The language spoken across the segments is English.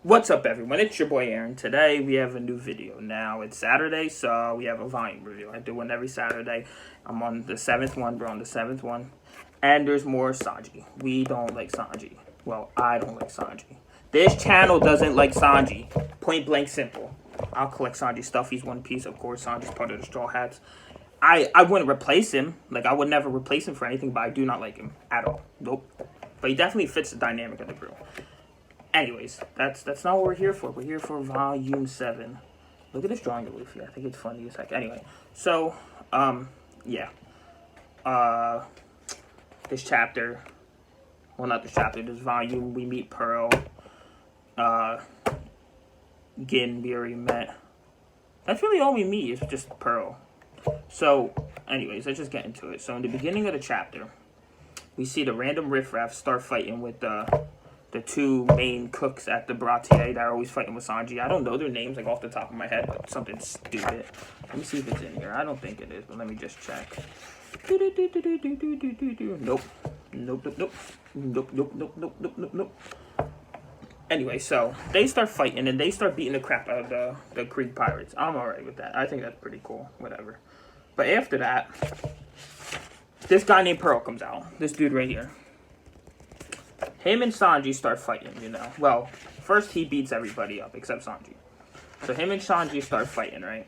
What's up, everyone? It's your boy Aaron. Today we have a new video. Now it's Saturday, so we have a volume review. I do one every Saturday. I'm on the 7th one. We're on the 7th one. And there's more Sanji. We don't like Sanji. Well, I don't like Sanji. This channel doesn't like Sanji. Point blank simple. I'll collect Sanji stuff. He's One Piece, of course. Sanji's part of the Straw Hats. I wouldn't replace him. Like, I would never replace him for anything, but I do not like him at all. Nope. But he definitely fits the dynamic of the crew. Anyways, that's not what we're here for. We're here for Volume 7. Look at this drawing of Luffy. I think it's funny as heck. Anyway, so, yeah. This chapter, well, not this chapter, this volume, we meet Pearl. Gin, we already met. That's really all we meet, is just Pearl. So, anyways, let's just get into it. So, in the beginning of the chapter, we see the random riffraff start fighting with the two main cooks at the Bratier that are always fighting with Sanji. I don't know their names, like, off the top of my head, but something stupid. Let me see if it's in here. I don't think it is, but let me just check. Nope. Nope. Anyway, so they start fighting, and they start beating the crap out of the Krieg pirates. I'm alright with that. I think that's pretty cool. Whatever. But after that, this guy named Pearl comes out. This dude right here. Him and Sanji start fighting, you know. Well, first he beats everybody up except Sanji. So him and Sanji start fighting, right?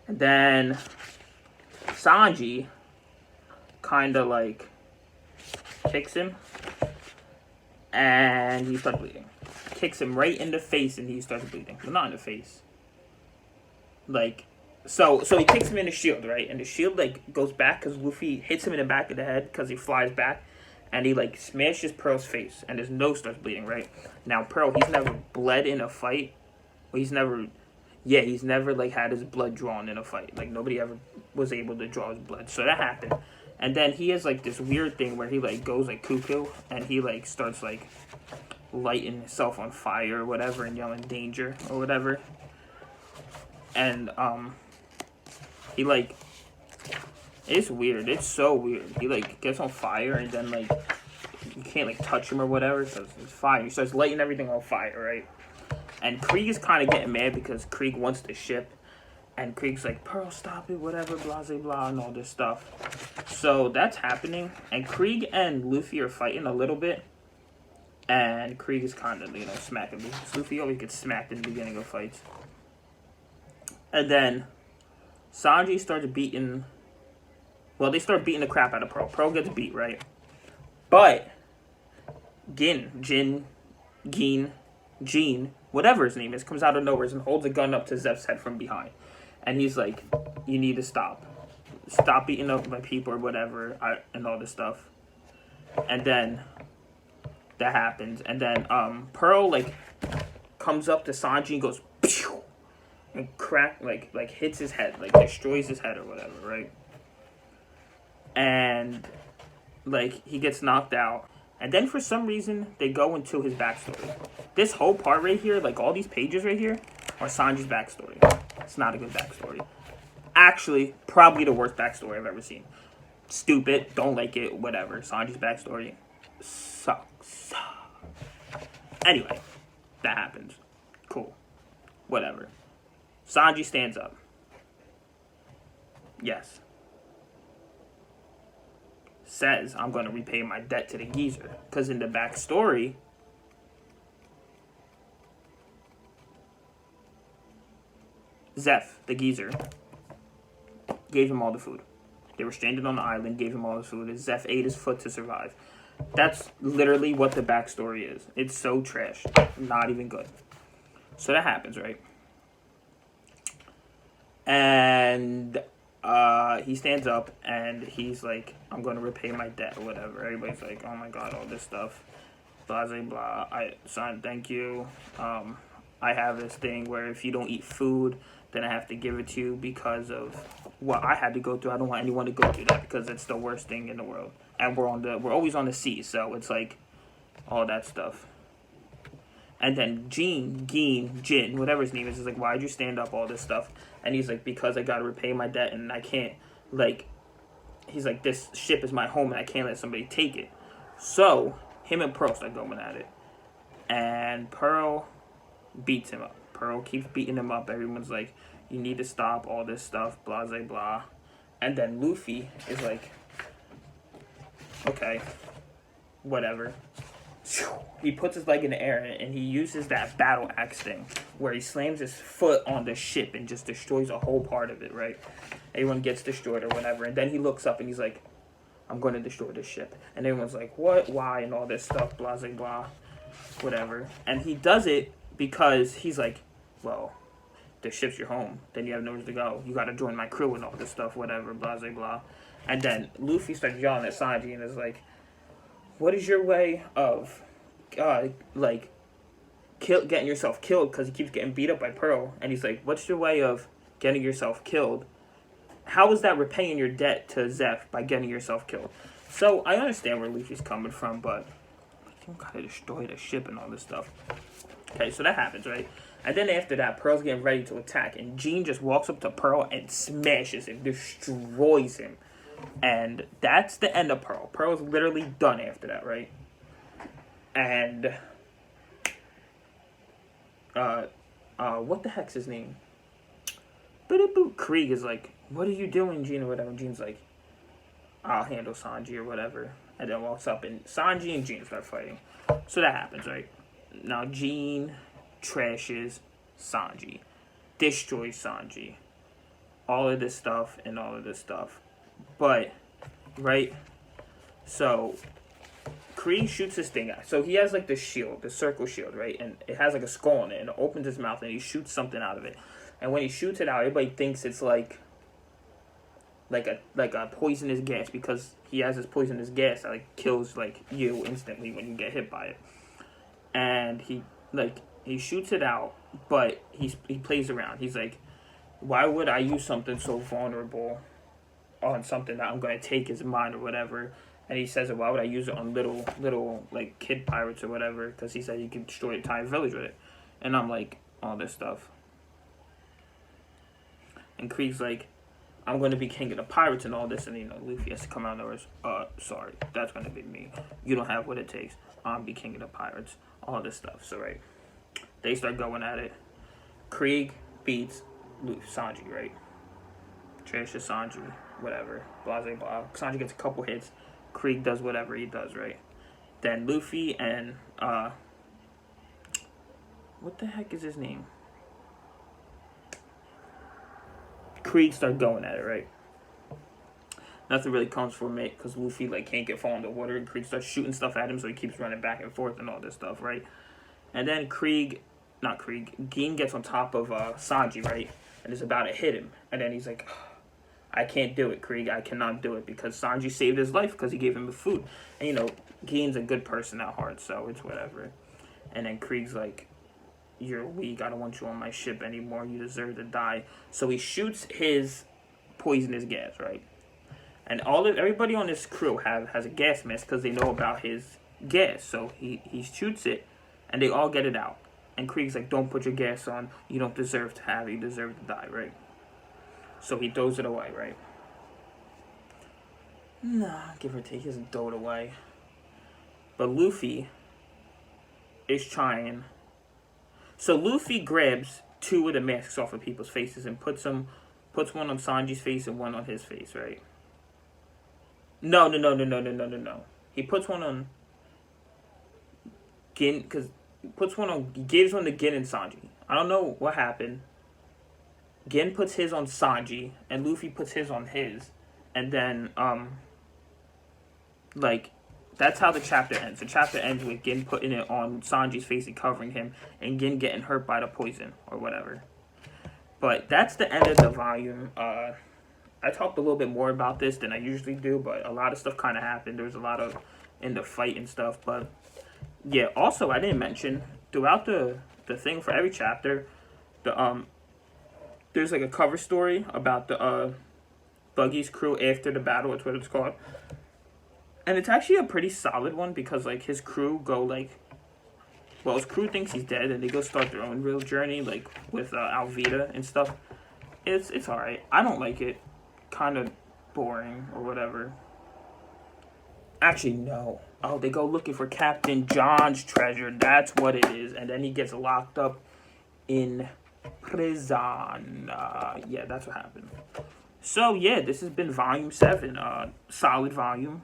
And then Sanji kind of like kicks him and he starts bleeding. Kicks him right in the face and he starts bleeding. Well, not in the face. Like, so he kicks him in the shield, right? And the shield like goes back because Luffy hits him in the back of the head because he flies back. And he, like, smashes Pearl's face. And his nose starts bleeding, right? Now, Pearl, he's never bled in a fight. Well, he's never, like, had his blood drawn in a fight. Like, nobody ever was able to draw his blood. So that happened. And then he has, like, this weird thing where he, like, goes, like, cuckoo. And he, like, starts, like, lighting himself on fire or whatever. And yelling danger or whatever. And, he, like... It's weird. It's so weird. He, like, gets on fire and then, like, you can't, like, touch him or whatever because it's fire. He starts lighting everything on fire, right? And Krieg is kind of getting mad because Krieg wants the ship. And Krieg's like, Pearl, stop it, whatever, blah, blah, blah, and all this stuff. So that's happening. And Krieg and Luffy are fighting a little bit. And Krieg is kind of, you know, smacking Luffy. Luffy always gets smacked in the beginning of fights. And then Sanji started beating... Well, they start beating the crap out of Pearl. Pearl gets beat, right? But Gin, whatever his name is, comes out of nowhere and holds a gun up to Zeph's head from behind. And he's like, you need to stop. Stop beating up my people or whatever, and all this stuff. And then that happens. And then Pearl, like, comes up to Sanji and goes, pew! And like hits his head, like, destroys his head or whatever, right? And, like, he gets knocked out. And then, for some reason, they go into his backstory. This whole part right here, like, all these pages right here, are Sanji's backstory. It's not a good backstory. Actually, probably the worst backstory I've ever seen. Stupid, don't like it, whatever. Sanji's backstory sucks. Anyway, that happens. Cool. Whatever. Sanji stands up. Yes. Says, I'm going to repay my debt to the geezer. Because in the backstory, Zeph, the geezer, gave him all the food. They were stranded on the island, gave him all the food, and Zeph ate his foot to survive. That's literally what the backstory is. It's so trash. Not even good. So that happens, right? And... he stands up and he's like, I'm going to repay my debt or whatever. Everybody's like, oh my god, all this stuff. Blah, blah, blah. Son, thank you. I have this thing where if you don't eat food, then I have to give it to you because of what I had to go through. I don't want anyone to go through that because it's the worst thing in the world. And we're always on the sea, so it's like all that stuff. And then Jin, whatever his name is like, why'd you stand up, all this stuff? And he's like, because I gotta repay my debt and I can't, like, he's like, this ship is my home and I can't let somebody take it. So, him and Pearl start going at it. And and Pearl beats him up. Pearl keeps beating him up. Everyone's like, you need to stop all this stuff, blah, blah, blah. And then Luffy is like, okay, whatever. He puts his leg in the air and he uses that battle axe thing where he slams his foot on the ship and just destroys a whole part of it, right? Everyone gets destroyed or whatever. And then he looks up and he's like, I'm going to destroy this ship. And everyone's like, what, why, and all this stuff, blah, blah, blah, whatever. And he does it because he's like, well, the ship's your home. Then you have nowhere to go. You got to join my crew and all this stuff, whatever, blah, blah, blah. And then Luffy starts yelling at Sanji and is like, what is your way of, getting yourself killed? Because he keeps getting beat up by Pearl. And he's like, what's your way of getting yourself killed? How is that repaying your debt to Zeph by getting yourself killed? So I understand where Luffy's coming from, but you gotta destroy the ship and all this stuff. Okay, so that happens, right? And then after that, Pearl's getting ready to attack, and Jean just walks up to Pearl and smashes him, destroys him. And that's the end of Pearl. Pearl's literally done after that, right? And what the heck's his name? Krieg is like, what are you doing, Jean, or whatever? And Jean's like, I'll handle Sanji or whatever. And then walks up and Sanji and Jean start fighting. So that happens, right? Now Jean trashes Sanji, destroys Sanji, all of this stuff and all of this stuff. But, right, so Krieg shoots his thing out. So he has like the shield, the circle shield, right? And it has like a skull on it, and it opens his mouth and he shoots something out of it. And when he shoots it out, everybody thinks it's like a poisonous gas, because he has this poisonous gas that like kills like you instantly when you get hit by it. And he shoots it out, but he plays around. He's like, why would I use something so vulnerable on something that I'm gonna take his mind or whatever? And he says, why would I use it on little like kid pirates or whatever? Because he said you could destroy an entire village with it. And I'm like, all this stuff. And Krieg's like, I'm going to be king of the pirates and all this. And, Luffy has to come out and goes, sorry, that's going to be me. You don't have what it takes. I'll be king of the pirates. All this stuff. So, right. They start going at it. Krieg beats Sanji, right? Trashes Sanji, whatever. Blah, blah, blah. Sanji gets a couple hits. Krieg does whatever he does, right? Then Luffy and, what the heck is his name? Krieg start going at it, right? Nothing really comes from it because Luffy can't get fall in the water, and Krieg starts shooting stuff at him, so he keeps running back and forth and all this stuff, right? And then Gin gets on top of Sanji, right? And is about to hit him, and then he's like, I can't do it, Krieg. I cannot do it because Sanji saved his life because he gave him the food. And Gin's a good person at heart, so it's whatever. And then Krieg's like, you're weak. I don't want you on my ship anymore. You deserve to die. So he shoots his poisonous gas, right? And everybody on this crew has a gas mask because they know about his gas. So he shoots it, and they all get it out. And Krieg's like, don't put your gas on. You don't deserve to have it. You deserve to die, right? So he throws it away, right? Nah, give or take, he doesn't throw it away. But Luffy is trying. So Luffy grabs two of the masks off of people's faces and puts one on Sanji's face and one on his face, right? No. He puts one on Gin, he gives one to Gin and Sanji. I don't know what happened. Gin puts his on Sanji, and Luffy puts his on his. And then, that's how the chapter ends. The chapter ends with Gin putting it on Sanji's face and covering him, and Gin getting hurt by the poison, or whatever. But that's the end of the volume. I talked a little bit more about this than I usually do, but a lot of stuff kind of happened. There was a lot of in the fight and stuff, but yeah. Also, I didn't mention throughout the thing for every chapter, there's a cover story about the Buggy's crew after the battle. That's what it's called, and it's actually a pretty solid one because his crew go his crew thinks he's dead, and they go start their own real journey with Alvida and stuff. It's alright. I don't like it. Kind of boring or whatever. Actually, no. Oh, they go looking for Captain John's treasure. That's what it is. And then he gets locked up in prison. Yeah, that's what happened. So, yeah, this has been volume 7. Solid volume.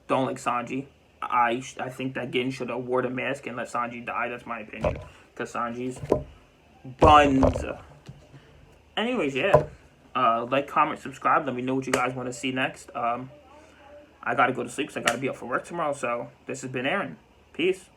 Don't like Sanji. I think that Gin should award a mask and let Sanji die. That's my opinion. Because Sanji's buns. Anyways, yeah. Like, comment, subscribe. Let me know what you guys want to see next. I gotta go to sleep because I gotta be up for work tomorrow. So, this has been Aaron. Peace.